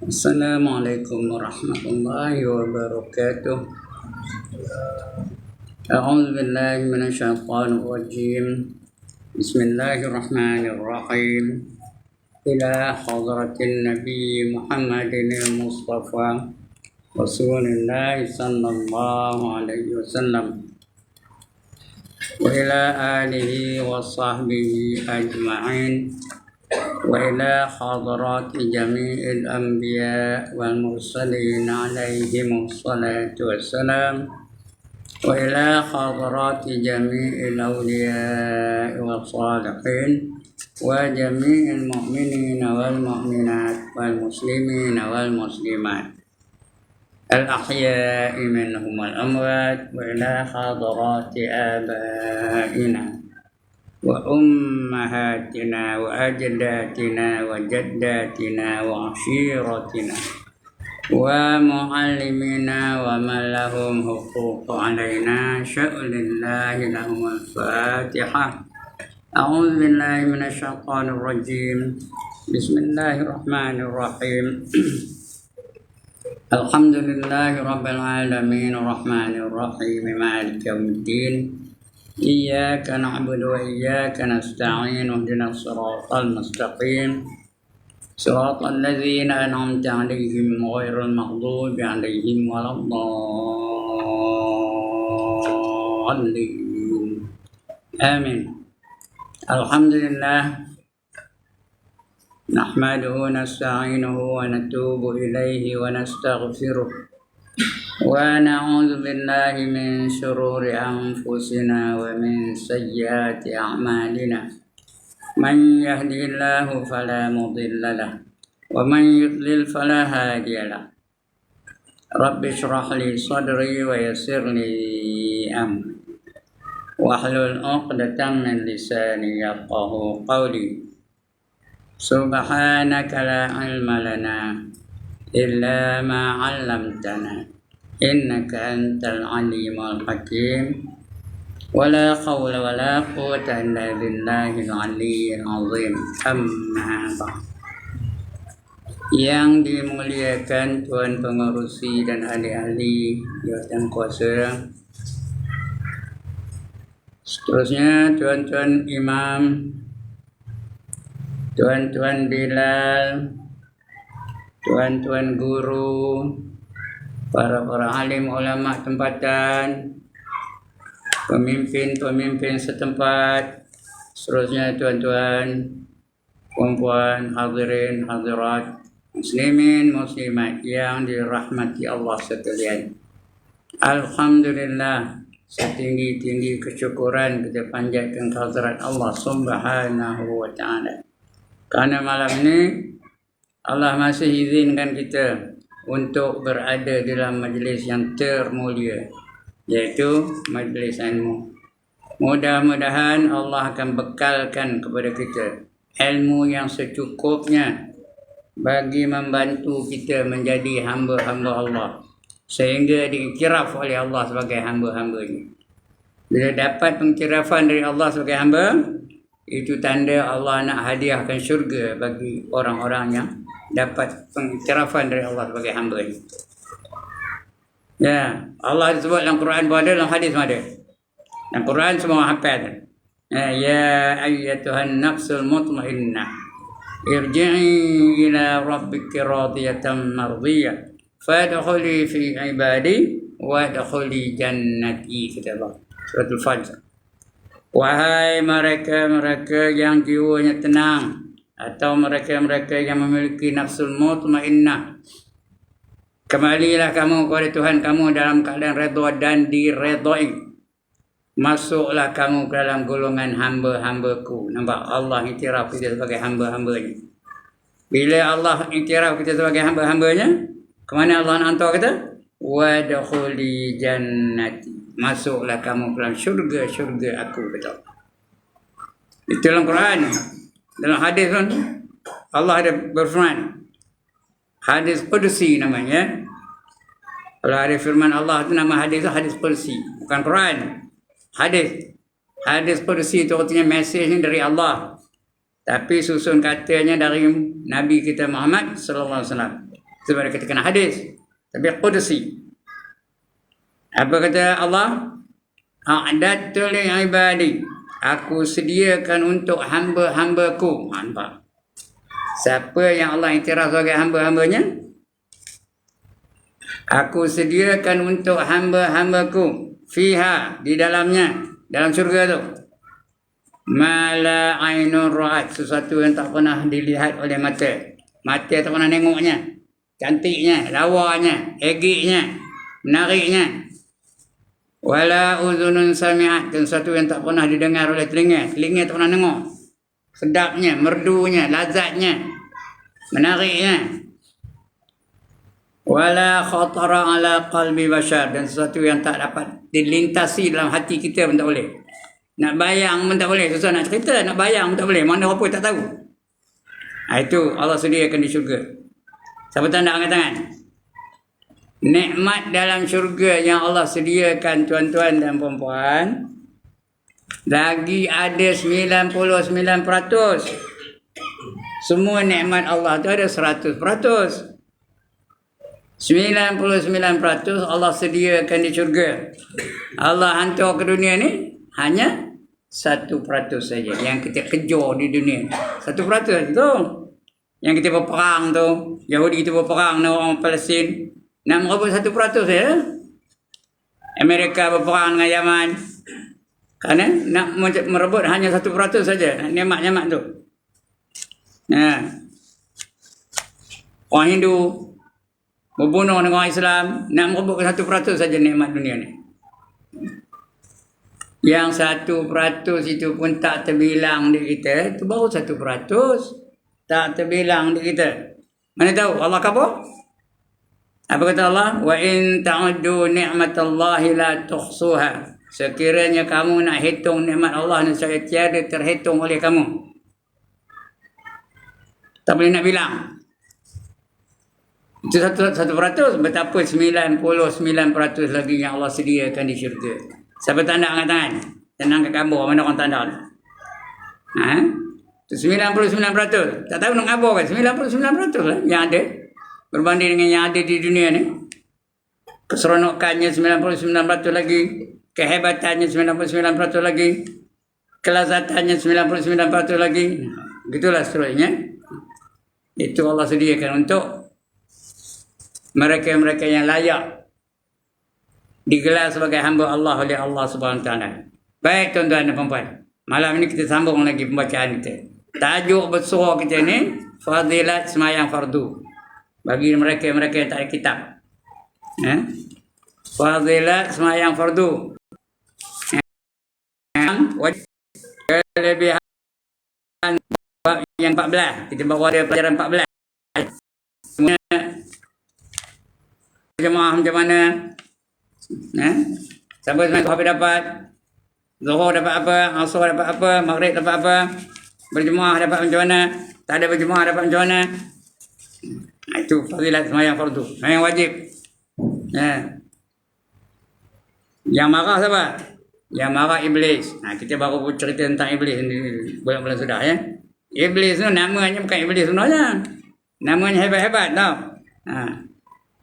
Assalamualaikum warahmatullahi wabarakatuh. A'udzu billahi minasyaitonir rajim. Bismillahirrahmanirrahim. Ila hadratin Nabi Muhammadin al-Mustafa Rasulullah sallallahu alaihi wasallam wa ila alihi wa sahbihi ajma'in wa ila hadrati jami'il anbiya wal mursalin alaihim wassalatu wassalam wa ila hadrati jami'il awliya wal salihin wa jami'il mu'minin wal mu'minat wal muslimin wal muslimat al-ahya'i minhum wal amwat wa ila hadrati abaina wa ummahatina wa ajdatina wa jaddatina wa ashiratina wa muallimina wa man lahum huquq alaina sya'lillahi lahum al-fatihah. A'udzu billahi minasyaitonir rajim. Bismillahirrahmanirrahim. Alhamdulillahi rabbil alamin arrahmanir rahim maliki yaumiddin. Iyyaka na'budu wa iyyaka nasta'in ihdinas siratal mustaqim siratal ladzina an'amta 'alaihim ghairil maghdubi 'alaihim waladdallin. Amin. Alhamdulillah nahmaduhu nasta'inuhu wa natubu ilaihi wa nastaghfiruh wa na'udzu billahi min shururi anfusina wa min sayyiati a'malina. Man yahdihillahu fala mudilla lahu wa man yudlil fala hadiya lahu. Rabbi shrah li sadri wa yassir li amri wahlul 'uqdatam min lisani yafqahu qawli. Subhanaka la ilma lana illa ma 'allamtana innaka antal alimul hakim. Wala hawla wala quwwata illa billahil aliyyil azim. Amma ba'd. Yang dimuliakan Tuan Pengerusi dan ahli-ahli jawatan kuasa, seterusnya tuan-tuan imam, tuan-tuan Bilal, tuan-tuan guru, para alim ulama tempatan, pemimpin setempat, seterusnya tuan-tuan, puan-puan, hadirin, hadirat, muslimin, muslimat yang dirahmati Allah sekalian. Alhamdulillah, setinggi-tinggi kesyukuran kita panjatkan kehadirat Allah Subhanahu wa ta'ala. Karena malam ini Allah masih izinkan kita untuk berada dalam majlis yang termulia, yaitu majlis ilmu. Mudah-mudahan Allah akan bekalkan kepada kita ilmu yang secukupnya bagi membantu kita menjadi hamba-hamba Allah, sehingga diiktiraf oleh Allah sebagai hamba-hambanya. Bila dapat pengiktirafan dari Allah sebagai hamba, itu tanda Allah nak hadiahkan syurga bagi orang-orang yang dapat pengiktirafan dari Allah sebagai hamba ini. Ya, Allah disebut dalam Quran pun ada, dalam hadis pun ada. Dalam Quran semua hafal. Ya ayyatuhan nafsul mutmainnah irji'i ila rabbiki radiyatan mardiyah fadkhuli fi ibadi wadkhuli jannati, kata Allah. Surah Al-Fajr. Wahai mereka-mereka yang jiwanya tenang, atau mereka-mereka yang memiliki nafsul mutmainnah, kembalilah kamu kepada Tuhan kamu dalam keadaan redha dan diredai. Masuklah kamu ke dalam golongan hamba-hambaku. Nampak? Allah iktiraf kita sebagai hamba-hambanya. Bila Allah iktiraf kita sebagai hamba-hambanya, kemana Allah nak hantar kita? Wadkhuli jannati. Masuklah kamu ke dalam syurga aku, betul. Itu dalam Quran. Dalam hadis pun Allah ada berfirman. Hadis Qudsi namanya. Kalau ada firman Allah itu nama hadis Qudsi, bukan Quran. Hadis Qudsi itu artinya mesej dari Allah. Tapi susun katanya dari Nabi kita Muhammad sallallahu alaihi wasallam. Sebab kita kena hadis. Tapi qudsi. Apa kata Allah? A'dadtu li ibadi. Aku sediakan untuk hamba-hambaku. Nampak? Siapa yang Allah iktiraf sebagai hamba-hambanya? Aku sediakan untuk hamba-hambaku fiha, di dalamnya, dalam syurga tu, mala ainun ra'at, sesuatu yang tak pernah dilihat oleh mata. Mata tak pernah nengoknya. Cantiknya, lawanya, egiknya, menariknya. Wala uzunun sami'at, dan sesuatu yang tak pernah didengar oleh telinga. Telinga tak pernah dengar. Sedapnya, merdunya, lazatnya, menariknya. Wala khatara ala qalbi bashar, dan sesuatu yang tak dapat dilintasi dalam hati kita pun tak boleh. Nak bayang pun tak boleh. Susah nak cerita, nak bayang pun tak boleh. Mana apa tak tahu. Itu Allah sediakan di syurga. Siapa tanda angkat tangan? Nikmat dalam syurga yang Allah sediakan, tuan-tuan dan puan-puan, lagi ada 99%. Semua nikmat Allah tu ada 100%. 99% Allah sediakan di syurga. Allah hantar ke dunia ni hanya 1% saja yang kita kejar di dunia. 1% tu. Yang kita berperang tu, Yahudi kita berperang dengan orang Palestin, nak merebut 1% saja. Amerika berperang dengan Yaman, kerana nak merebut hanya 1% saja nikmat-nikmat tu. Orang Hindu berbunuh dengan orang Islam, nak merebutkan 1% saja nikmat dunia ni. Yang 1% itu pun tak terbilang di kita, itu baru 1%. Tak terbilang di kita. Mana tahu Allah kata? Apa kata Allah? Wa in ta'uddu ni'matallahi la tuhsuha. Sekiranya kamu nak hitung nikmat Allah, nescaya tiada terhitung oleh kamu. Tak boleh nak bilang. Itu 1%. Betapa 99% lagi yang Allah sediakan di syurga. Siapa tanda angkat tangan? Tenang ke kabur. Mana orang tanda? Itu 99%. Tak tahu nak kabur kan? 99% lah yang ada. Berbanding dengan yang ada di dunia ni. Keseronokannya 99% lagi. Kehebatannya 99% lagi. Kelazatannya 99% lagi. Begitulah seterusnya. Itu Allah sediakan untuk mereka-mereka yang layak digelar sebagai hamba Allah oleh Allah Subhanahu Wa Taala. Baik tuan-tuan dan puan-puan, malam ini kita sambung lagi pembacaan kita. Tajuk bersuara kita ni fadilat semayang fardu bagi mereka-mereka yang tak ada kitab. Fadilat semayang fardu yang wajib, kelebihan yang 14. Kita baru ada pelajaran 14. Jemaah macam mana? Sampai apa dapat? Zuhur dapat apa? Asar dapat apa? Maghrib dapat apa? Berjemaah dapat macam mana? Tak ada berjemaah dapat macam mana? Itu fadilat semayang fardu. Semayang wajib. Yang marah siapa? Yang marah iblis. Kita baru cerita tentang iblis ni bulan-bulan sudah ya. Iblis tu namanya bukan iblis sebenarnya. Namanya hebat-hebat tau.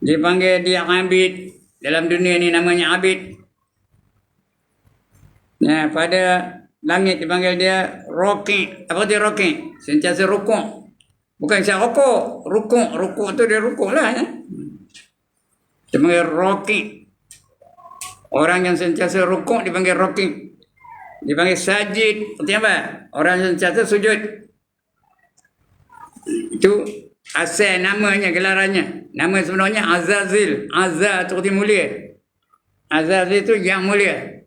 Dipanggil dia abid. Dalam dunia ni namanya abid. Pada langit dipanggil dia roki. Apa dia roki? Sentiasa rukuk. Bukan siap rukuk. Rukuk tu dia rukuk lah ya. Dipanggil roki. Orang yang sentiasa rukuk dipanggil roki. Dipanggil sajid. Artinya apa? Orang yang sentiasa sujud. Itu asal namanya, gelarannya. Nama sebenarnya Azazil. Azza tu arti mulia. Azazil tu yang mulia.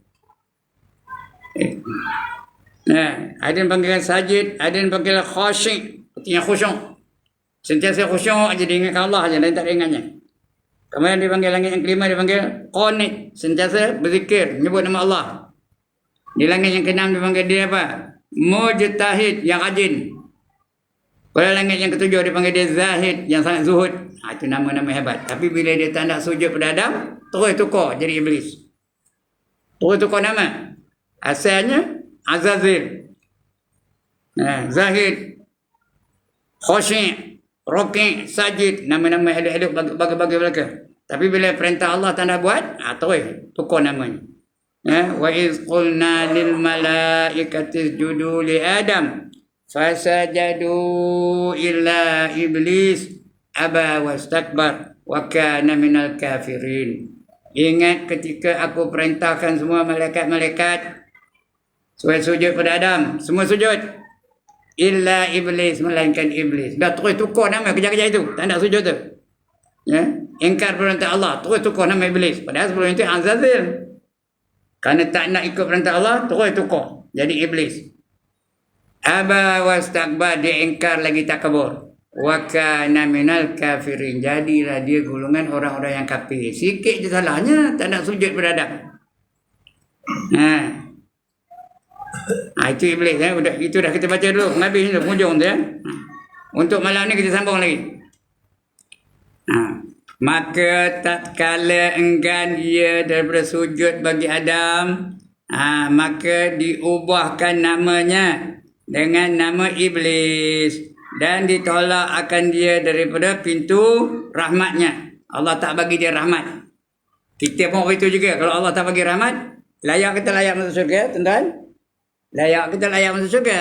Ada yang panggil sajid, ada yang panggil khasyik. Artinya khusyuk. Sentiasa khusyuk aja, dia ingat Allah aja, lain tak ada ingatnya. Kemudian dipanggil langit yang kelima, dipanggil qanit. Sentiasa berzikir, menyebut nama Allah. Di langit yang keenam dipanggil dia apa? Mujtahid, yang rajin. Pada langit yang ketujuh dipanggil dia zahid, yang sangat zuhud. Itu nama-nama hebat. Tapi bila dia tak nak sujud pada Adam, terus tukar jadi iblis. Terus tukar nama. Asalnya Azazil. Zahid. khusyi', rukuk, sajid, nama-nama elok-elok bagi-bagi belaka. Tapi bila perintah Allah tak nak buat, terus tukar namanya. Wa iz qulna lil malaikati isjudu li Adam fasajadu illa iblis aba wastakbar wa kana minal kafirin. Ingat ketika aku perintahkan semua malaikat-malaikat supaya sujud pada Adam, semua sujud. Illa iblis, melainkan iblis. Dah terus tukar nama kerja-kerja itu, tak nak sujud tu. Ingkar perintah Allah, terus tukar nama iblis. Padahal sebelum itu Azazil. Kerana tak nak ikut perintah Allah, terus tukar jadi iblis. Aba wastakbar, dia ingkar lagi takabur. Wa kana minal kafirin, jadilah dia golongan orang-orang yang kafir. Sikit je salahnya, tak nak sujud pada Adam. Itu iblis. Itu dah kita baca dulu, habis ni penghujung tu. Untuk malam ni kita sambung lagi. Maka tatkala enggan dia daripada sujud bagi Adam, maka diubahkan namanya dengan nama iblis dan ditolak akan dia daripada pintu rahmatnya. Allah tak bagi dia rahmat. Kita pun begitu juga. Kalau Allah tak bagi rahmat, layak kita layak masuk syurga, tuan-tuan? Layak kita layak masuk syurga.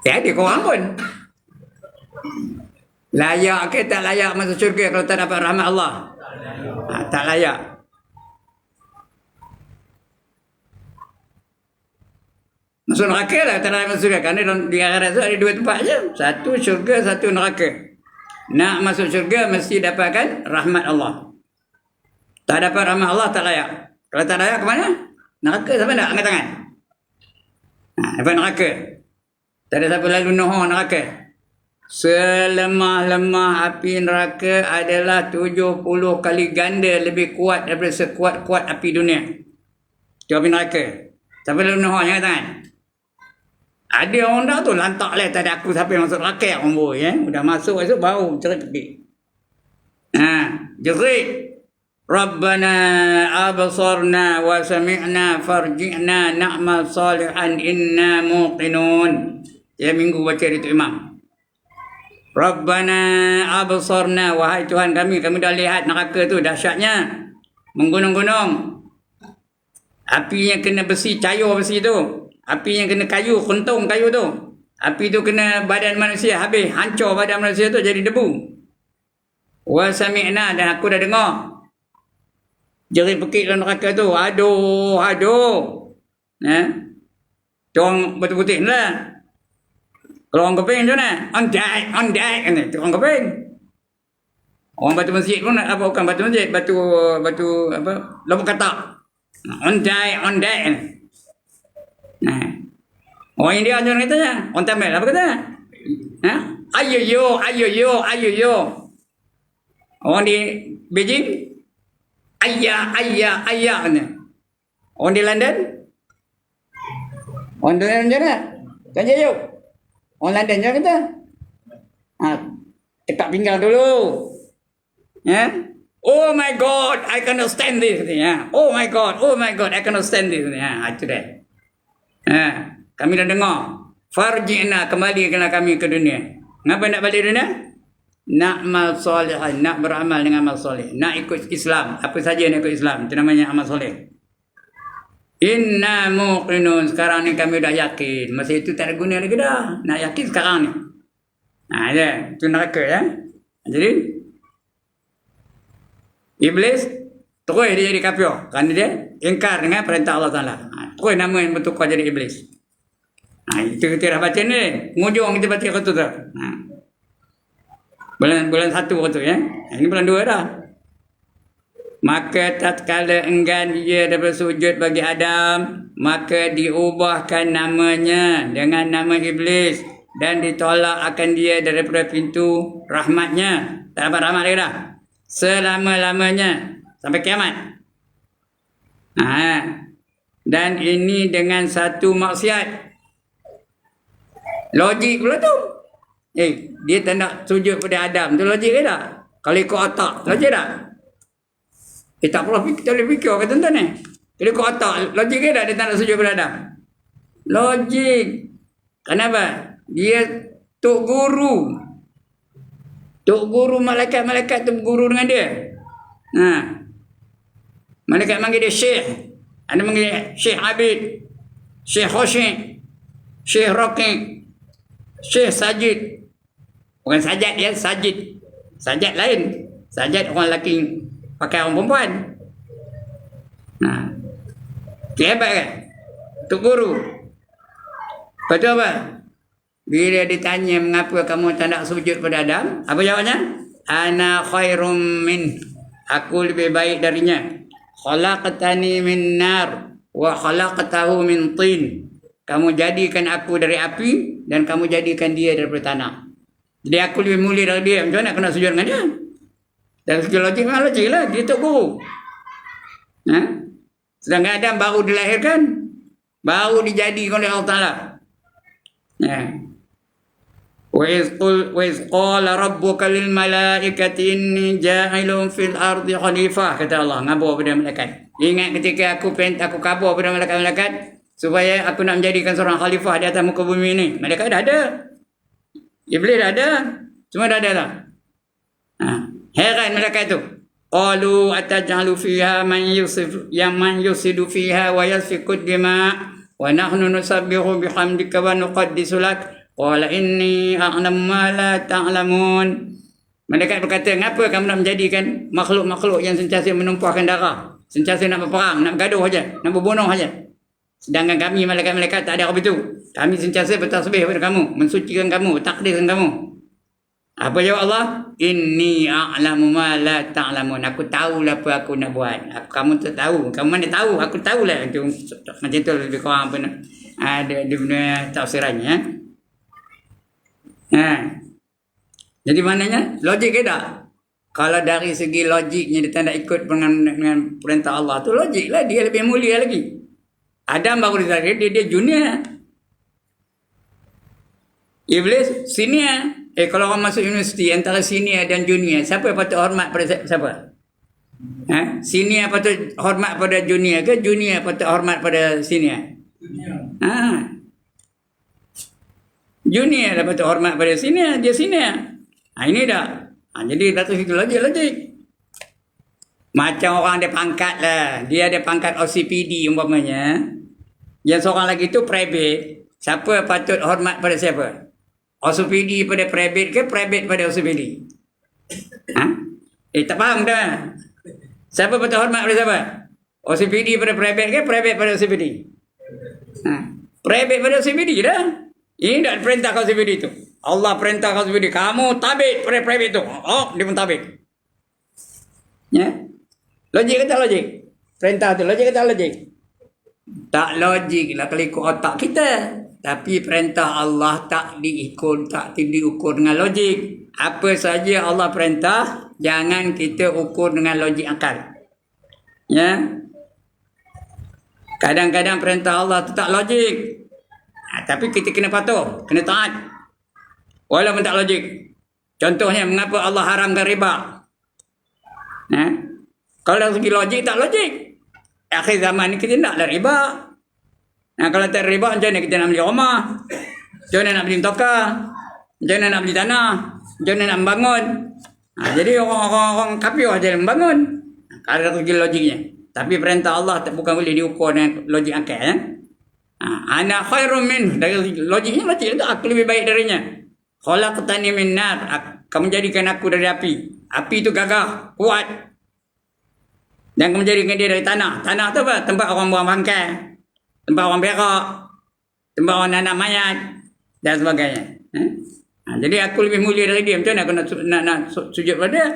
Ada korang pun. Layak ke tak layak masuk syurga kalau tak dapat rahmat Allah? Tak layak. Masuk neraka lah, tak layak masuk syurga. Kerana di akhirat itu ada dua tempat je. Satu syurga, satu neraka. Nak masuk syurga mesti dapatkan rahmat Allah. Tak dapat rahmat Allah, tak layak. Kalau tak layak ke mana? Neraka. Siapa nak angkat tangan? Dapat neraka. Tak ada siapa lalu nohor neraka. Selemah-lemah api neraka adalah 70 kali ganda lebih kuat daripada sekuat-kuat api dunia. Itu api neraka. Siapa lalu nohor angkat tangan? Ada orang dah tu lantak lah, tak ada aku siapa yang masuk neraka orang Udah masuk esok bau cerit pergi. Jerit. Rabbana absarna wa sami'na farji'na na'mal salihan inna muqinun. Ya minggu baca itu imam. Rabbana absarna, wahai Tuhan kami dah lihat neraka tu dahsyatnya. Menggunung-gunung. Apinya kena besi, cayur besi tu. Apinya kena kayu, kentung kayu tu. Api tu kena badan manusia, habis hancur badan manusia tu jadi debu. Wa sami'na, dan aku dah dengar. Jerit pekik dalam neraka tu. Aduh. Tuang betul-betul lah. Kalau orang keping macam mana? On deck. Itu orang keping. Orang batu masjid pun apa, bukan batu masjid, batu apa? Lubuk katak. On deck. Orang India macam mana katanya? Orang Tamil apa kata? Ayo. Orang di Beijing, ayah. Orang di London macam mana? Kan yuk. Orang London macam kata? Tekak pinggang dulu. Oh my God, I cannot stand this. Oh my God, I cannot stand this. Itu dah. Kami dah dengar. Farji'na, kembalikanlah kami ke dunia. Kenapa nak balik dunia? Nak amal soleh, nak beramal dengan amal soleh. Nak ikut Islam. Apa saja nak ikut Islam. Itu namanya amal soleh. Inna muqinun, sekarang ni kami dah yakin. Masa itu tak ada guna lagi dah. Nak yakin sekarang ni. Itu neraka ya. Jadi Iblis terus dia jadi kafir kerana dia ingkar dengan perintah Allah Taala. Terus nama yang bertukar jadi Iblis. Itu kita dah baca ni. Penghujung kita baca kata tu. Bulan 1 kata ya. Ini bulan 2 dah. Maka tatkala enggan dia daripada sujud bagi Adam, maka diubahkan namanya dengan nama Iblis dan ditolak akan dia daripada pintu rahmatnya. Tak dapat rahmat lagi dah. Selama-lamanya sampai kiamat. Dan ini dengan satu maksiat. Logik pula tu. Dia tak nak sujud pada Adam. Tu logik ke tak? Kalau ikut otak, logik tak? Tak perlu kita boleh fikir kata tuan ni. Kalau ikut otak, logik ke tak dia tak nak sujud pada Adam? Logik. Kenapa? Dia Tok Guru. Tok Guru, malaikat-malaikat tu berguru dengan dia. Malaikat manggil dia Syekh. Ada manggil dia Syekh Abid, Syekh Khosyik, Syekh Raqiq, Syekh Sajid. Bukan sajad ya, sajid. Sajad lain. Sajad orang lelaki pakai orang perempuan. Hebat kan? Tok Guru. Lepas tu apa? Bila ditanya mengapa kamu tak nak sujud pada Adam, apa jawabnya? Ana khairum min. Aku lebih baik darinya. Khalaqtani min nar wa khalaqtahu min tin. Kamu jadikan aku dari api dan kamu jadikan dia daripada tanah. Jadi aku lebih mulia dari dia. Macam mana aku nak sujud dengan dia? Dari segi logik, memang logik lah. Dia Tok Guru. Sedangkan Adam baru dilahirkan, baru dijadikan oleh Allah Ta'ala. Wa iz qala rabbuka lil malaikati inni ja'ilun fil ardi khalifah, kata Allah ngabur pada malaikat. Ingat ketika aku kabur pada malaikat-malaikat supaya aku nak menjadikan seorang khalifah di atas muka bumi ini. Malaikat dah ada. Iblis dah ada. Semua dah ada lah. Heran malaikat tu. Qalu ataj'alu fiha man yusidu fiha wa yasfiku dima wa nahnu nusabbihu bihamdika wa nuqaddisu lak. Qala inni a'lamu ma la ta'lamun. Malaikat berkata, "Kenapa kamu nak menjadikan makhluk-makhluk yang sentiasa menumpahkan darah, sentiasa nak berperang, nak bergaduh saja, nak berbunuh saja? Sedangkan kami malaikat-malaikat tak ada apa itu. Kami sentiasa bertasbih kepada kamu, mensucikan kamu, takdirkan kamu." Apa jawab Allah? Inni a'lamu ma la ta'lamun. Aku tahulah apa aku nak buat. Kamu tak tahu. Kamu mana tahu? Aku tahulah. Itu macam tu lebih kurang apa ada di dunia tafsirannya. Jadi maknanya logik ke tak? Kalau dari segi logiknya dia tak ikut dengan perintah Allah tu, logik lah, dia lebih mulia lagi. Adam baru dilahirkan, dia junior. Iblis senior. Kalau orang masuk universiti antara senior dan junior, siapa yang patut hormat pada siapa? Senior patut hormat pada junior ke junior patut hormat pada senior? Junior dah patut hormat pada senior, dia senior. Ini dah. Jadi dari situ logik. Macam orang ada pangkat lah. Dia ada pangkat OCPD umpamanya. Yang seorang lagi tu private. Siapa patut hormat pada siapa? OCPD pada private ke private pada OCPD? Tak faham dah. Siapa patut hormat pada siapa? OCPD pada private ke private pada OCPD? Private pada OCPD dah. Ini tak perintah OCPD tu. Allah perintah OCPD. Kamu tabik pada private tu. Dia pun tabik. Logik ke tak logik? Perintah tu logik ke tak logik? Tak logik lah kalau ikut otak kita. Tapi perintah Allah tak diukur dengan logik. Apa saja Allah perintah, jangan kita ukur dengan logik akal. Kadang-kadang perintah Allah tu tak logik. Tapi kita kena patuh, kena taat. Walaupun tak logik. Contohnya, mengapa Allah haramkan riba? Kalau dari segi logik, tak logik. Akhir zaman ni kita naklah riba. Kalau tak riba, macam mana kita nak beli rumah? Macam mana nak beli tokar? Macam mana nak beli tanah? Macam mana nak membangun? Jadi orang kafir saja yang membangun. Kalau dari segi logiknya. Tapi perintah Allah bukan boleh diukur dengan logik akal. Ana khairum min. Dari logiknya, aku lebih baik darinya. Khalaqtani min nar. Kamu jadikan aku dari api. Api itu gagah, kuat. Dan kamu jadikan dia dari tanah. Tanah tu apa? Tempat orang buang bangkai. Tempat orang berak, tempat orang nanam mayat dan sebagainya. Jadi aku lebih mulia dari dia. Macam mana aku nak sujud pada dia?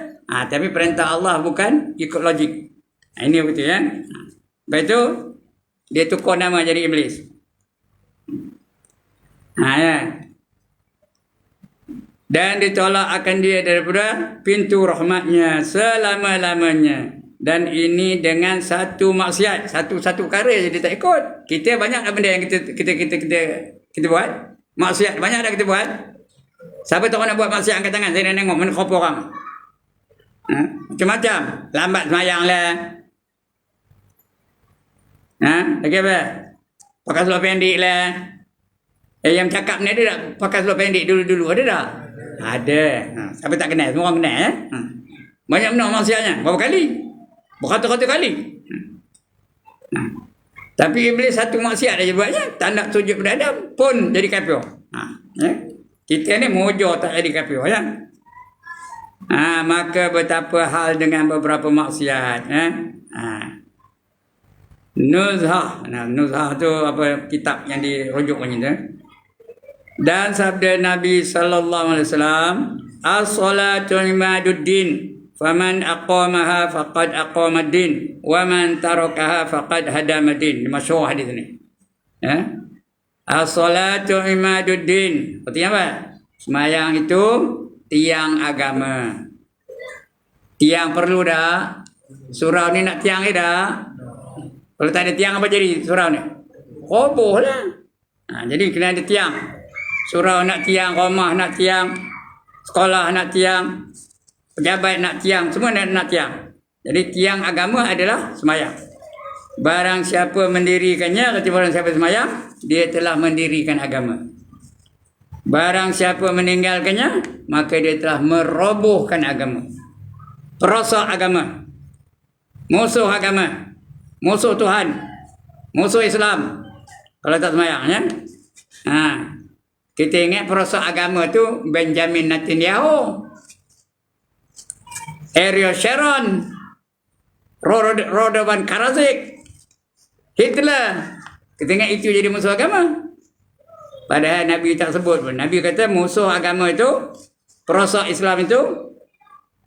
Tapi perintah Allah bukan ikut logik. Ini betul ya. Lepas itu dia tukar nama jadi iblis. Dan ditolak akan dia daripada pintu rahmatnya selama-lamanya. Dan ini dengan satu maksiat, satu perkara je dia tak ikut. Kita banyak dah benda yang kita buat. Maksiat banyak dah kita buat. Siapa tak nak buat maksiat angkat tangan, saya nak tengok mana kau orang. Macam-macam. Lambat semayang lah. Lagi apa? Pakai seluar pendek lah. Yang cakap ni ada tak pakai seluar pendek dulu-dulu? Ada tak? Ada. Siapa tak kenal? Semua orang kenal. Banyak benar maksiatnya. Berapa kali? Beratus-ratus kali. Tapi Iblis satu maksiat aja buatnya. Tak nak sujud pada Adam pun jadi kafir. Kita ni mujur tak jadi kafir. Ya? Maka betapa hal dengan beberapa maksiat. Nuzhah. Nuzhah tu apa kitab yang dirujuk macam tu. Dan sabda Nabi sallallahu alaihi wasallam, as-salatu imaduddin, faman aqamaha faqad aqamad-din, wa man tarakaha faqad hadamad-din. Masyhur hadis ni. As-salatu imaduddin. Artinya apa? Sembahyang itu tiang agama. Tiang perlu dah. Surau ni nak tiang ni dah. Kalau tak ada tiang apa jadi surau ni? Roboh lah. Jadi kena ada tiang. Surau nak tiang, rumah nak tiang, sekolah nak tiang, pejabat nak tiang, semua nak tiang. Jadi tiang agama adalah sembahyang. Barang siapa mendirikannya, kata barang siapa sembahyang, dia telah mendirikan agama. Barang siapa meninggalkannya, maka dia telah merobohkan agama. Perosak agama. Musuh agama. Musuh Tuhan. Musuh Islam. Kalau tak sembahyang, ya. Kita ingat perosak agama tu Benjamin Netanyahu, Ariel Sharon, Radovan Karadzic, Hitler. Kita ingat itu jadi musuh agama. Padahal Nabi tak sebut pun. Nabi kata musuh agama itu, perosak Islam itu,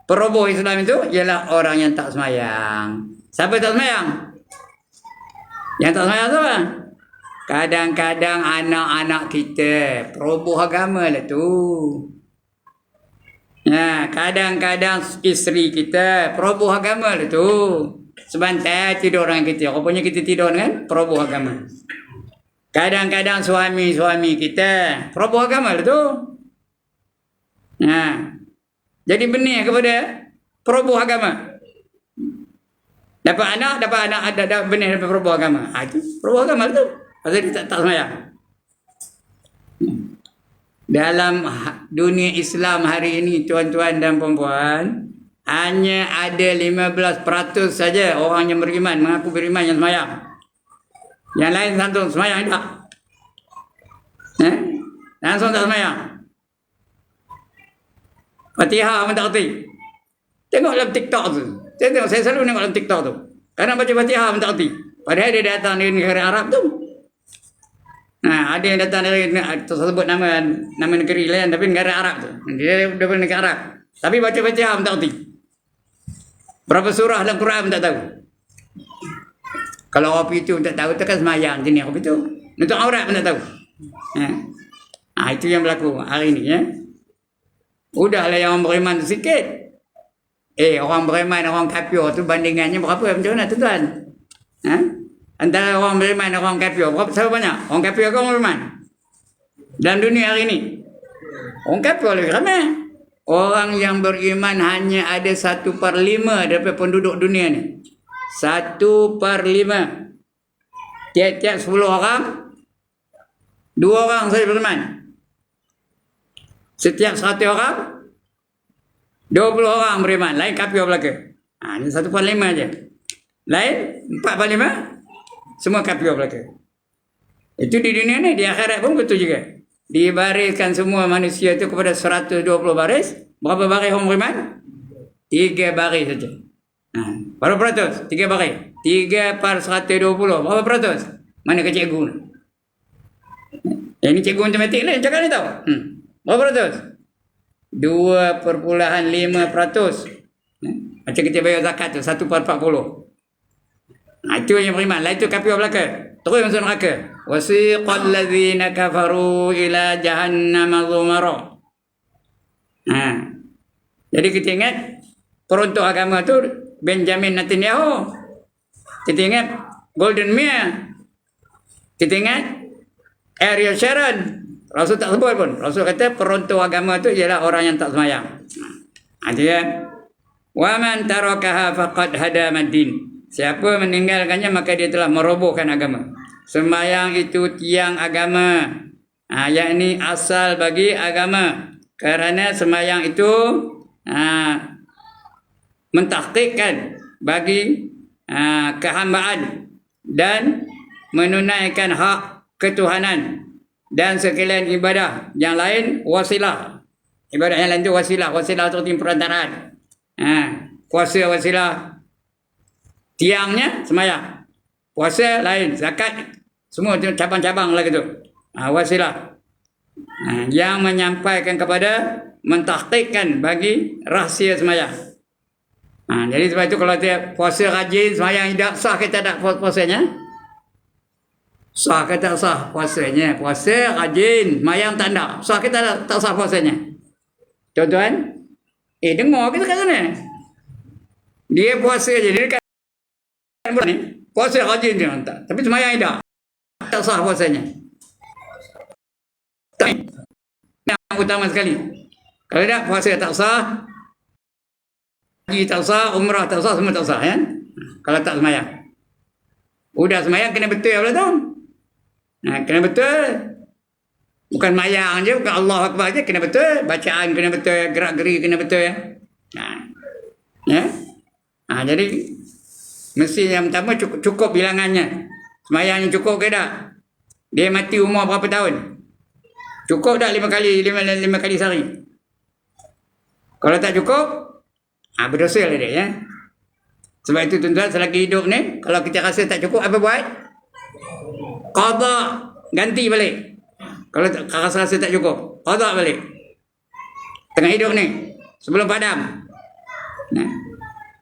peroboh Islam itu ialah orang yang tak sembahyang. Siapa tak sembahyang? Yang tak sembahyang tu apa? Kadang-kadang anak-anak kita peroboh agama lah tu. Kadang-kadang isteri kita peroboh agama lah tu. Sebentar tidur orang kita. Rupanya kita tidur dengan peroboh agama. Kadang-kadang suami-suami kita peroboh agama lah tu. Jadi benih kepada peroboh agama. Dapat anak ada benih daripada peroboh agama. Itu peroboh agama lah tu. Pasal dia tak sembahyang. Dalam dunia Islam hari ini, tuan-tuan dan puan-puan, hanya ada 15% saja orang yang beriman, mengaku beriman yang sembahyang. Yang lain langsung sembahyang tak. Langsung tak sembahyang. Fatihah pun tak kerti. Tengok dalam TikTok tu. Saya selalu tengok dalam TikTok tu. Kadang baca Fatihah pun tak kerti. Padahal dia datang dari negara Arab tu. Ada yang datang dari tersebut nama negeri lain tapi negara Arab tu. Dia daripada negara Arab. Tapi baca Fatihah pun tak kerti. Berapa surah dalam Quran pun tak tahu. Kalau orang itu tak tahu, tak kan semayang jenis orang itu. Nutup aurat pun tak tahu. Itu yang berlaku hari ini. Udahlah yang orang beriman tu sikit. Orang beriman, orang kafir tu bandingannya berapa? Macam mana tuan-tuan? Antara orang beriman dan orang kafir, berapa banyak? Orang kafir ke orang beriman? Dalam dunia hari ini, orang kafir lebih ramai. Orang yang beriman hanya ada 1/5 daripada penduduk dunia ni. 1/5. Tiap-tiap 10 orang, 2 orang saja beriman. Setiap 100 orang, 20 orang beriman. Lain kafir belaka. Ini 1/5 aja. Lain 4/5 semua kafir belaka. Itu di dunia ni, di akhirat pun betul juga. Dibariskan semua manusia itu kepada 120 baris. Berapa baris orang beriman? 3 baris saja. Berapa peratus? 3 baris. 3/120. Berapa peratus? Mana ke cikgu ni? Ini cikgu matematik ni cakap ni tau. Berapa peratus? 2,5%. Macam kita bayar zakat tu 1/40. Itu yang beriman. Lain itu kafir belaka. Terus masuk neraka. Wasiqal ladzina kafaru ila jahannam zumara. Jadi kita ingat peruntuk agama tu Benjamin Netanyahu. Kita ingat Golden Meir. Kita ingat Ariel Sharon. Rasul tak sebut pun. Rasul kata peruntuk agama tu ialah orang yang tak sembahyang. Dia wa man tarakaha faqad hadamaddin. Siapa meninggalkannya maka dia telah merobohkan agama. Sembahyang itu tiang agama. yakni asal bagi agama. Kerana sembahyang itu mentahqiqkan bagi kehambaan dan menunaikan hak ketuhanan, dan sekalian ibadah yang lain wasilah. Ibadah yang lain itu wasilah. Wasilah itu perantaraan. Puasa wasilah, tiangnya sembahyang. Puasa lain, zakat semua cabang-cabang lagi tu. Wasilah. Yang menyampaikan kepada mentahqiqkan bagi rahsia sembahyang. Jadi sebab itu kalau dia puasa rajin, sembahyang tidak sah, kita tak puasanya. Sah kita sah puasanya. Puasa rajin, sembahyang tak ada. Sah kita tak sah puasanya. Tuan-tuan, dengar kita kat sana. Dia puasa je, dia dekat ni. Puasa rajin dia tak. Tapi sembahyang tidak. Tak sah puasanya. Tak. Yang utama sekali. Kalau tak puasa tak sah, haji tak sah, umrah tak sah, semua tak sah ya. Kalau tak sembahyang. Udah sembahyang kena betul pula tu. Kena betul. Bukan sembahyang je, bukan Allah Akbar je, kena betul. Bacaan kena betul, gerak-geri kena betul ya. Ya. Jadi mesti yang pertama cukup bilangannya. Sembahyang yang cukup ke tak? Dia mati umur berapa tahun? Cukup tak 5 kali sehari? Kalau tak cukup, berdosa lah dia ya. Sebab itu tuan-tuan, selagi hidup ni, kalau kita rasa tak cukup, apa buat? Qada, ganti balik. Kalau rasa tak cukup, qada balik. Tengah hidup ni, sebelum padam.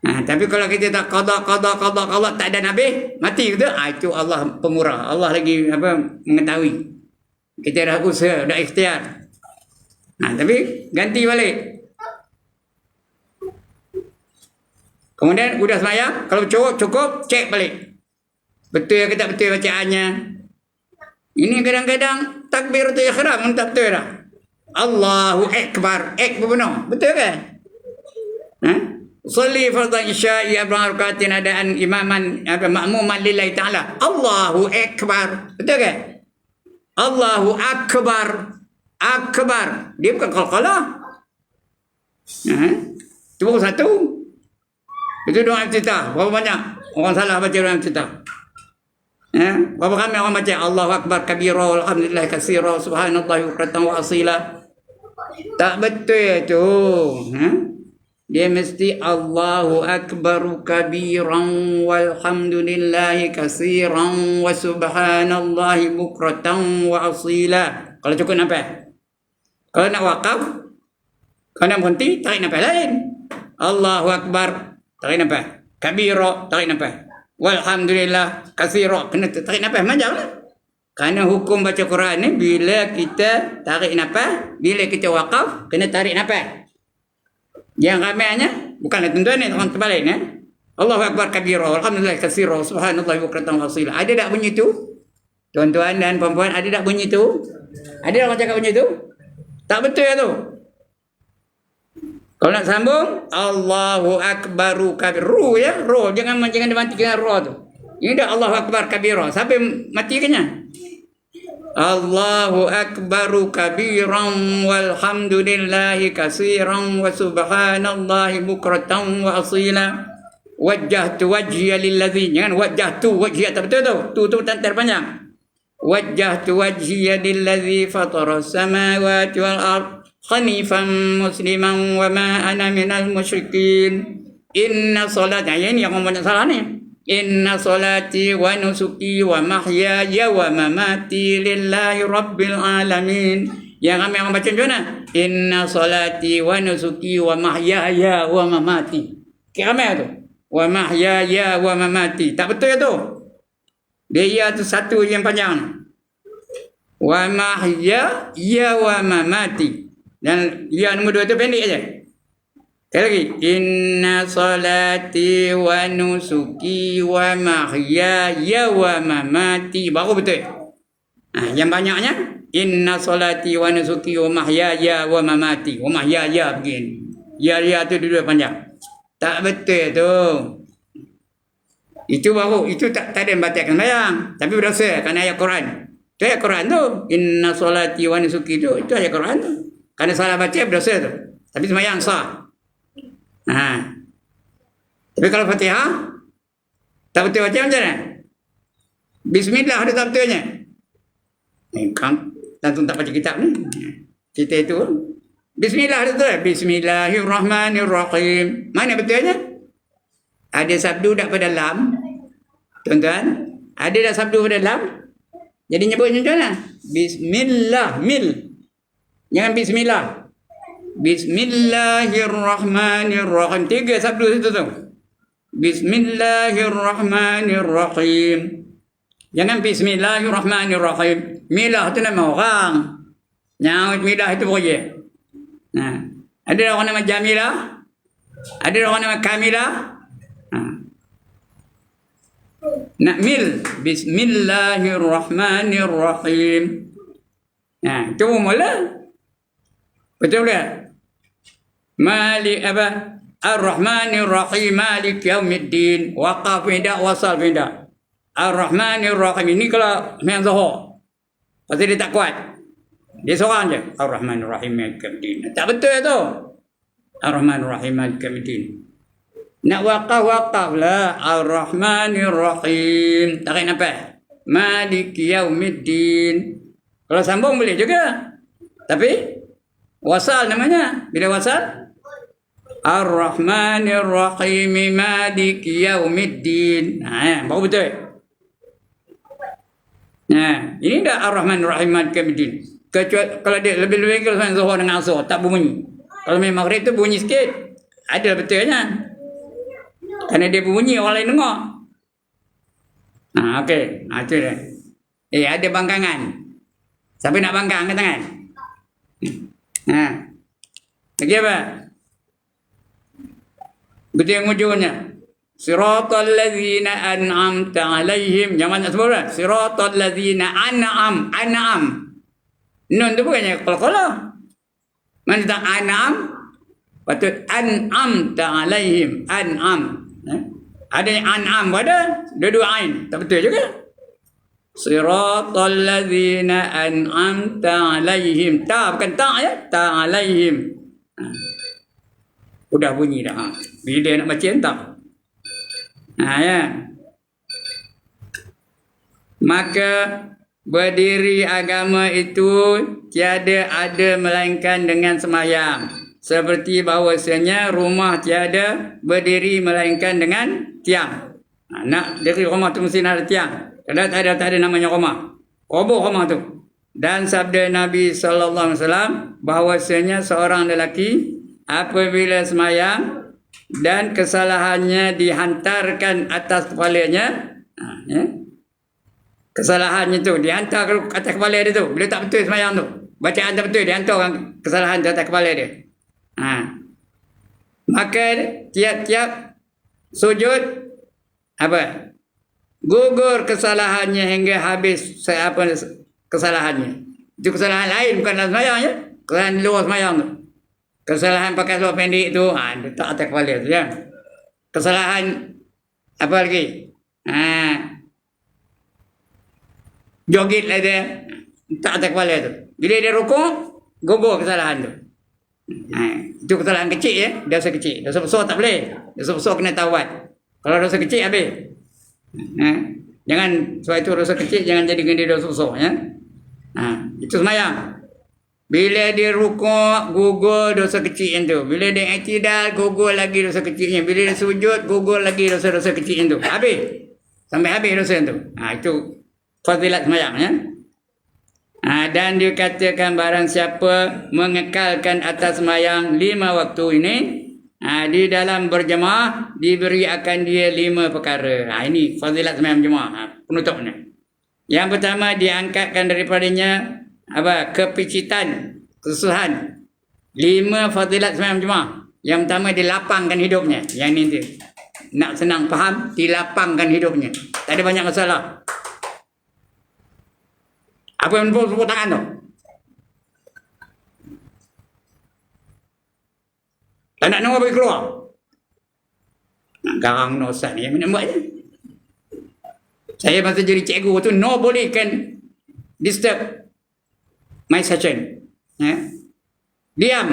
Tapi kalau kita tak qada tak ada nabi, mati gitu, itu Allah pemurah. Allah lagi mengetahui. Kita dah usaha, dah ikhtiar. Tapi ganti balik. Kemudian udah sembahyang, kalau cukup, cek balik. Betul ke tak betul bacaannya? Ini kadang-kadang takbiratul ihram tak betul dah. Allahu Akbar, benar. Betul kan? Salli fardhan isya'i arba'an rakaatin adaan imaman ma'muman lillahi ta'ala. Allahu Akbar. Betul kan? Allahu Akbar. Dia bukan qalqalah. Itu baru satu. Itu doa iftitah. Berapa banyak orang salah baca doa iftitah? Berapa ramai orang baca Allahu Akbar kabira walhamdulillah katsira subhanallahi bukratan wa asila. Tak betul tu. Dia mesti Allahu Akbar kabiran walhamdulillahi katsiran wa subhanallahi bukratan wa asila. Kalau cukup nampak. Kalau nak wakaf, kalau nak berhenti, tarik nafas lain. Allahu Akbar, tarik nafas. Kabira, tarik nafas. Walhamdulillah katsira, kena tarik nafas macam lah. Kerana hukum baca Quran ni, bila kita tarik nafas, bila kita wakaf, kena tarik nafas. Yang ramainya, bukanlah tuan-tuan ni, orang terbalik ya. Allahu Akbar kabira, alhamdulillah katsira, subhanallah bukratan wa asila. Ada tak bunyi tu? Tuan-tuan dan puan-puan, ada tak bunyi tu? Ada orang cakap bunyi tu? Tak betul ya tu. Kalau nak sambung, Allahu Akbaru kabiru ya, ro, jangan dimatikan ro tu. Ini dah Allahu Akbar kabira. Sampai matikannya. Allahu Akbaru kabiran walhamdulillahi katsiran wa subhanallahi bukratan wa asila. Wajjahtu wajhiya lilladzi, jangan wajjahtu wajhiya, tak betul tu. Tu terpanjang. Wajjahtu wajhiya lilladzi fatara samawati wal ard hanifan musliman wa ma ana minal musyrikin. Inna salata, ini yang banyak salah ni. Inna salati wa nusuki wa mahyaya wa mamati lillahi rabbil alamin. Yang ramai orang baca macam mana? Inna salati wa nusuki wa mahyaya wa mamati. Kira ramai tu. Wa mahyaya wa mamati. Tak betul tu. Dia tu satu yang panjang. Wa mahyaya wa mamati. Dan ya nombor 2 tu pendek aja. Sekali lagi. Inna salati wa nusuki wa mahyaya wa mamati. Baru betul. Yang banyaknya. Inna salati wa nusuki wa mahyaya wa mamati. Wa mahyaya begini. Ya tu dua panjang. Tak betul tu. Itu baru. Itu tak ada membatalkan sembahyang. Tapi berdosa kerana ayat Quran. Itu ayat Quran tu. Inna solati wa nusuki tu. Itu ayat Quran tu. Kerana salah baca berdosa tu. Tapi sembahyang sah. Tapi kalau Fatihah tak betul baca macam mana? Bismillah ada tak betulnya? Kan langsung tak baca kitab ni. Kita itu Bismillah ada tu. Bismillahirrahmanirrahim. Mana betulnya? Ada sabdu tak pada lam? Tuan-tuan, ada dah sabdu pada lam? Jadi nyebut macam mana? Bismillah, mil. Jangan bismillah. Bismillahirrahmanirrahim. 3 sabdu situ tu. Bismillahirrahmanirrahim. Jangan bismillahirrahmanirrahim. Milah tu nama orang. Nyaut milah itu boleh. Ada orang nama Jamilah? Ada orang nama Kamilah? Nak mil. Bismillahirrahmanirrahim. Itu mula. Betul tak? Malik apa? Ar-Rahmanirrahim Malik Yaumiddin. Waqaf tidak, wasal tidak. Ar-Rahmanirrahim. Ini kalau yang Zuhur. Pasti dia tak kuat. Dia seorang je. Ar-Rahmanirrahim Malik Yaumiddin. Tak betul tu. Ar-Rahmanirrahim Malik Yaumiddin. Nak waqaf lah. Ar-Rahmanirrahim. Tarik nafas. Malik Yaumiddin. Kalau sambung boleh juga. Tapi wasal namanya. Bila wasal? Ar-Rahmanirrahim Malik Yaumiddin. Baru betul. Ini dah Ar-Rahmanirrahim Malik Yaumiddin. Kalau dia lebih-lebih kalau Zuhur dengan Asar tak bunyi. Kalau memang Maghrib tu bunyi sikit. Ada betulnya. Kerana dia bunyi orang lain dengar. Okey. Itu dia. Ada bangkangan. Siapa nak bangkang ke tangan? Lagi apa? Betul yang ujungnya. Siratal ladzina an'amta alaihim. Jangan nak sebut lah. Siratal ladzina an'am. Nun tu bukannya qalqalah. Mana tak an'am? Patut an'amta alaihim. An'am. Ada yang an'am pada dua-dua ain. Tak betul juga. Siratal ladzina an'amta alaihim. Ta bukan ta ya. Ta alaihim. Udah bunyi dah. Bila nak baca entah. Ya. Maka berdiri agama itu tiada ada melainkan dengan sembahyang. Seperti bahawasanya rumah tiada berdiri melainkan dengan tiang. Nak diri rumah tu mesti ada tiang. Kalau tak ada namanya rumah. Roboh rumah tu. Dan sabda Nabi sallallahu alaihi wasallam bahawasanya seorang lelaki apabila sembahyang dan kesalahannya dihantarkan atas kepalanya, kesalahannya tu dihantar ke atas kepala dia tu. Bila tak betul sembahyang tu, bacaan tak betul, dihantarkan kesalahan di atas kepala dia. Maka tiap-tiap sujud apa? Gugur kesalahannya hingga habis kesalahannya. Itu kesalahan lain bukan dalam sembahyang ya. Kesalahan di luar sembahyang tu. Kesalahan pakai seluar pendek tu, letak atas kepala tu ya. Kesalahan apa lagi? Joget lah dia, letak atas kepala tu. Bila dia rukuk, gugur kesalahan tu. Itu kesalahan kecil ya, dosa kecil. Dosa besar tak boleh. Dosa besar kena taubat. Kalau dosa kecil habis. Jangan sebab itu dosa kecil jangan jadikan dia dosa besar ya. Itu sembahyang. Bila dia rukuk, gugur dosa kecil yang tu. Bila dia i'tidal, gugur lagi dosa kecilnya. Bila dia sujud, gugur lagi dosa-dosa kecil yang tu. Habis. Sampai habis dosa yang tu. Itu fadilat sembahyang ya. Dan dikatakan barang siapa mengekalkan atas sembahyang 5 waktu ini, di dalam berjemaah diberi akan dia 5 perkara. Ini fadilat sembahyang jemaah. Penutupnya. Yang pertama diangkatkan daripadanya kepicitan, kesusahan. 5 fadilat sembahyang jemaah. Yang pertama dilapangkan hidupnya. Yang ni dia. Nak senang faham, dilapangkan hidupnya. Tak ada banyak masalah. Apa yang menepuk tangan tu? Tak nak nunggu bagi keluar. Nak garang no Ustaz ni. Yang mana buat je? Saya masa jadi cikgu tu, no bolehkan disturb my session. Diam.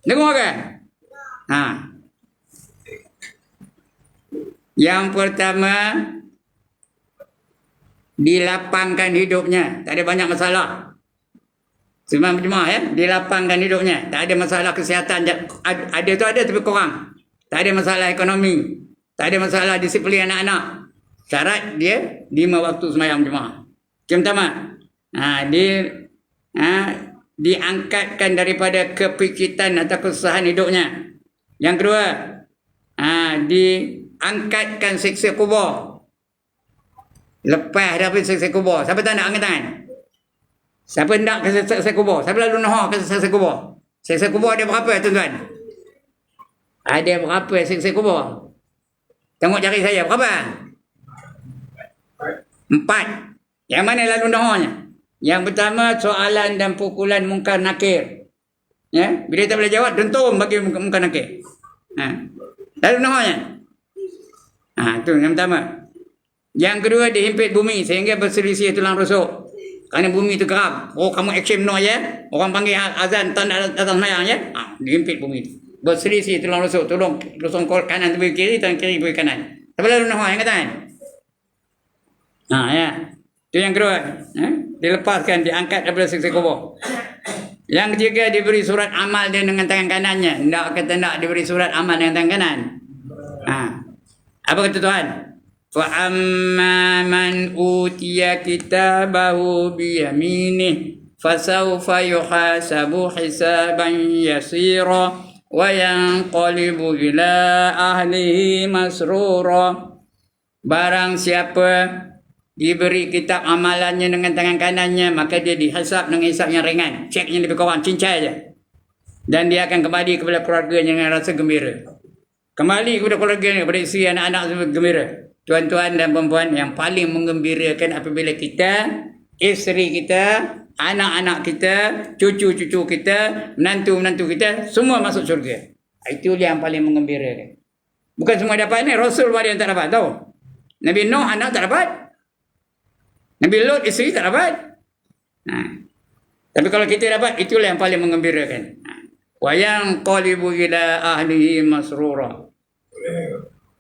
Dengar kan? Yang pertama, dilapangkan hidupnya, tak ada banyak masalah. Semua jemaah dilapangkan hidupnya, tak ada masalah kesihatan. Ada tu ada tapi kurang. Tak ada masalah ekonomi, tak ada masalah disiplin anak-anak. Syarat dia 5 waktu sembahyang jemaah. Yang pertama, diangkatkan daripada kepikitan atau kesusahan hidupnya. Yang kedua, diangkatkan siksa kubur. Lepas daripada siksa kubur, siapa tak nak angkat tangan? Siapa nak ke siksa kubur? Siapa lalu nak ke siksa kubur? Siksa kubur ada berapa tuan-tuan? Ada berapa siksa kubur? Tengok jari saya, berapa? 4. Yang mana lalu nahanya? Yang pertama, soalan dan pukulan mungkar nakir. Bila tak boleh jawab, dentum bagi mungkar nakir. Lalu nahanya. Itu yang pertama. Yang kedua, dihimpit bumi sehingga berselisih tulang rusuk. Kerana bumi itu geram. Oh, kamu action no ya. Orang panggil azan tanda datang semayang ya. Dihimpit bumi itu. Berselisih tulang rusuk. Tolong rusuk kanan tu kiri, tangan kiri pergi kanan. Tapi lalu nahanya yang katakan. Itu yang kedua. Dilepaskan, diangkat daripada siksa kubur. Yang ketiga, diberi surat amal dia dengan tangan kanannya. Tidak kata nak diberi surat amal dengan tangan kanan. Apa kata Tuhan? فَأَمَّا مَنْ أُوتِيَ كِتَابَهُ بِيَمِينِهِ فَسَوْفَ يُحَاسَبُ حِسَابًا يَسِيرًا وَيَنْقَلِبُ إِلَى أَهْلِهِ مَسْرُورًا. Barang siapa diberi kitab amalannya dengan tangan kanannya, maka dia dihisap dengan hisap yang ringan. Ceknya lebih kurang, cincai je. Dan dia akan kembali kepada keluarganya dengan rasa gembira. Kembali kepada keluarganya, kepada isteri, anak-anak semua gembira. Tuan-tuan dan perempuan, yang paling menggembirakan apabila kita, isteri kita, anak-anak kita, cucu-cucu kita, menantu-menantu kita, semua masuk syurga. Itu yang paling menggembirakan. Bukan semua dapat ni. Rasul ada yang tak dapat, tahu. Nabi Nuh anak tak dapat. Nabi Lut isteri tak dapat. Tapi kalau kita dapat, itulah yang paling menggembirakan. Wa yanqalibu ila ahlihi masrura.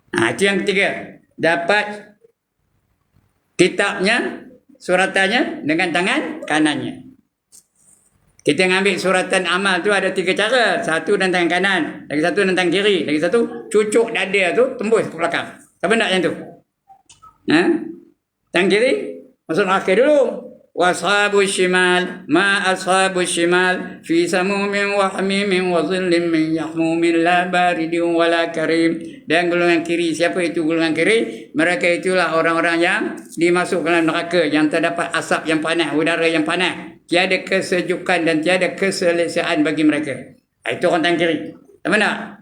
Itu yang ketiga. Dapat kitabnya, suratannya dengan tangan kanannya. Kita ngambil suratan amal tu ada 3 cara. Satu dengan tangan kanan, lagi satu dengan tangan kiri, lagi satu cucuk dada tu tembus ke belakang. Siapa nak yang tu? Tangan kiri masuk akhir dulu. Washabus shimal ma ashabus shimal fi samumin wa hamimin wa dhillin min yahmumin la baridin wala karim. Dan golongan kiri, siapa itu golongan kiri? Mereka itulah orang-orang yang dimasukkan dalam neraka, yang terdapat asap yang panas, udara yang panas, tiada kesejukan dan tiada keselesaan bagi mereka. Itu orang tangan kiri. Tak nak?